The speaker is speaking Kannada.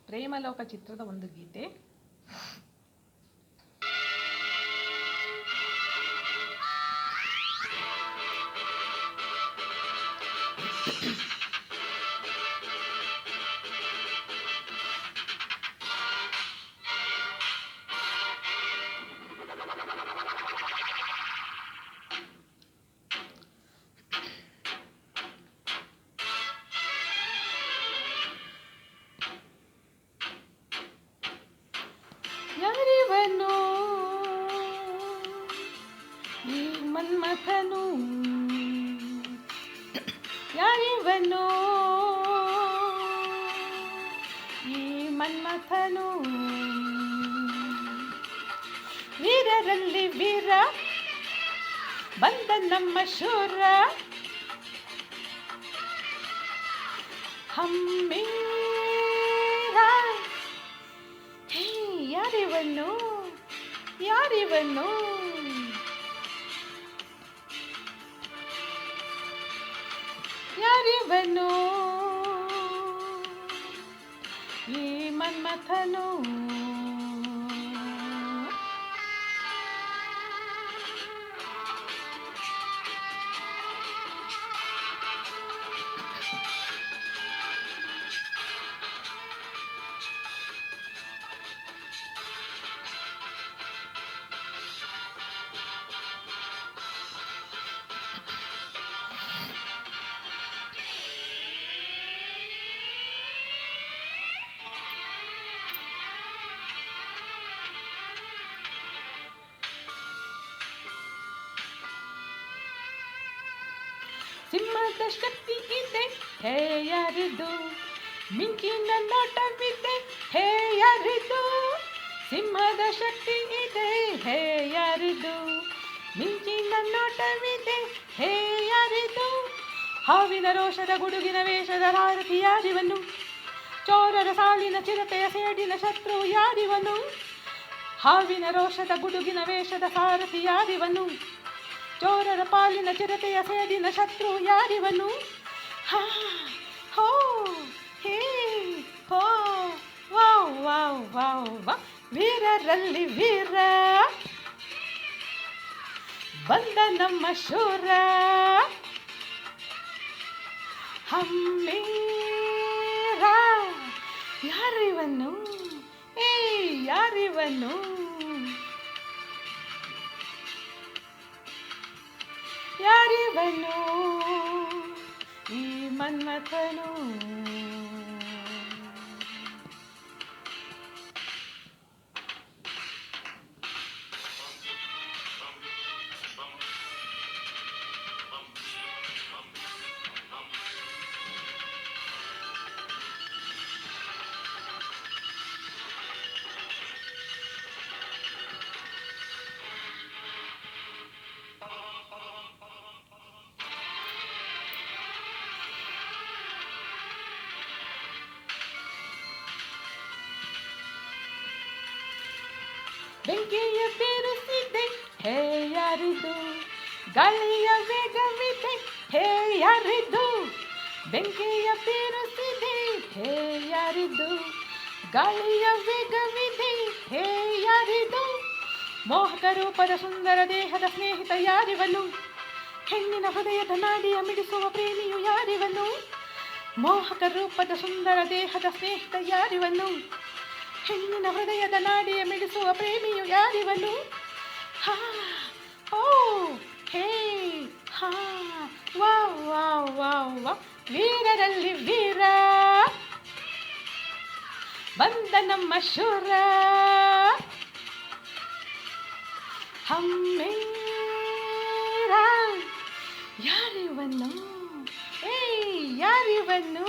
ಪ್ರೇಮಲೋಕ ಚಿತ್ರದ ಒಂದು ಗೀತೆ. ಯಾರಿವನು ಈ ಮನ್ಮಥನು, ಯಾರಿವನು ಈ ಮನ್ಮಥನು, ವೀರರಲ್ಲಿ ವೀರ ಬಂದ ನಮ್ಮ ಶೂರ, ಹಮ್ಮೀರ. ಯಾರಿವನು ಯಾರಿವನು ಯಾರಿವನು ಈ ಮನ್ಮಥನು, ಸಿಂಹದ ಶಕ್ತಿ ಇದೆ ಹೇ ಯಾರಿದು, ಮಿಂಚಿನ ನೋಟವಿದೆ ಹೇ ಯಾರಿದು, ಸಿಂಹದ ಶಕ್ತಿ ಇದೆ ಹೇ ಯಾರಿದು, ಮಿಂಚಿನ ನೋಟವಿದೆ ಹೇ ಯಾರಿದು, ಹಾವಿನ ರೋಷದ ಗುಡುಗಿನ ವೇಷದ ಸಾರಥಿ ಯಾರಿವನು, ಚೋರರ ಸಾಲಿನ ಚಿರತೆಯ ಸೇಡಿನ ಶತ್ರು ಯಾರಿವನು, ಹಾವಿನ ರೋಷದ ಗುಡುಗಿನ ವೇಷದ ಸಾರಥಿ ಯಾರಿವನು, ಚೋರರ ಪಾಲಿನ ಚಿರತೆಯ ಸೇಡಿನ ಶತ್ರು ಯಾರಿವನು, ಹಾ ಹೋ ಹೇ ಹೋ ವಾವ್ ವಾವ್ ವಾವ್ ವಾ, ವೀರರಲ್ಲಿ ವೀರ ಬಂದ ನಮ್ಮ ಶೂರ, ಹಮ್ಮೀರ. ಯಾರಿವನು ಯಾರಿವನು ಯಾರಿವನು ಈ ಮನ್ಮಥನು. ಬೆಂಕಿಯ ಬಿರುಸಿದೆ ಹೇ ಯಾರಿದು, ಗಾಳಿಯ ವೇಗವಿದೆ ಹೇ ಯಾರಿದು, ಬೆಂಕಿಯ ಬಿರುಸಿದೆ ಹೇ ಯಾರಿದು, ಗಾಳಿಯ ವೇಗವಿದೆ ಹೇ ಯಾರಿದು, ಮೋಹಕ ರೂಪದ ಸುಂದರ ದೇಹದ ಸ್ನೇಹಿತ ಯಾರಿವನು, ಹೆಣ್ಣಿನ ಹೃದಯದ ನಾಡಿಯ ಮಿಡಿಸುವ ಪ್ರೇಮಿಯು ಯಾರಿವನು, ಮೋಹಕ ರೂಪದ ಸುಂದರ ದೇಹದ ಸ್ನೇಹಿತ ಯಾರಿವನು, ಹೆಣ್ಣಿನ ಹೃದಯದ ನಾಡಿಯ ಮಿಡಿಸುವ ಪ್ರೇಮಿಯು ಯಾರಿವನು, ಹಾ ಓ ಹೇ ಹಾ ವಾವ್ ವಾವ್ ವಾವ್ ವಾ, ವೀರರಲ್ಲಿ ವೀರ ಬಂದ ನಮ್ಮ ಶೂರ, ಹಮ್ಮೀರ. ಯಾರಿವನು ಯಾರಿವನು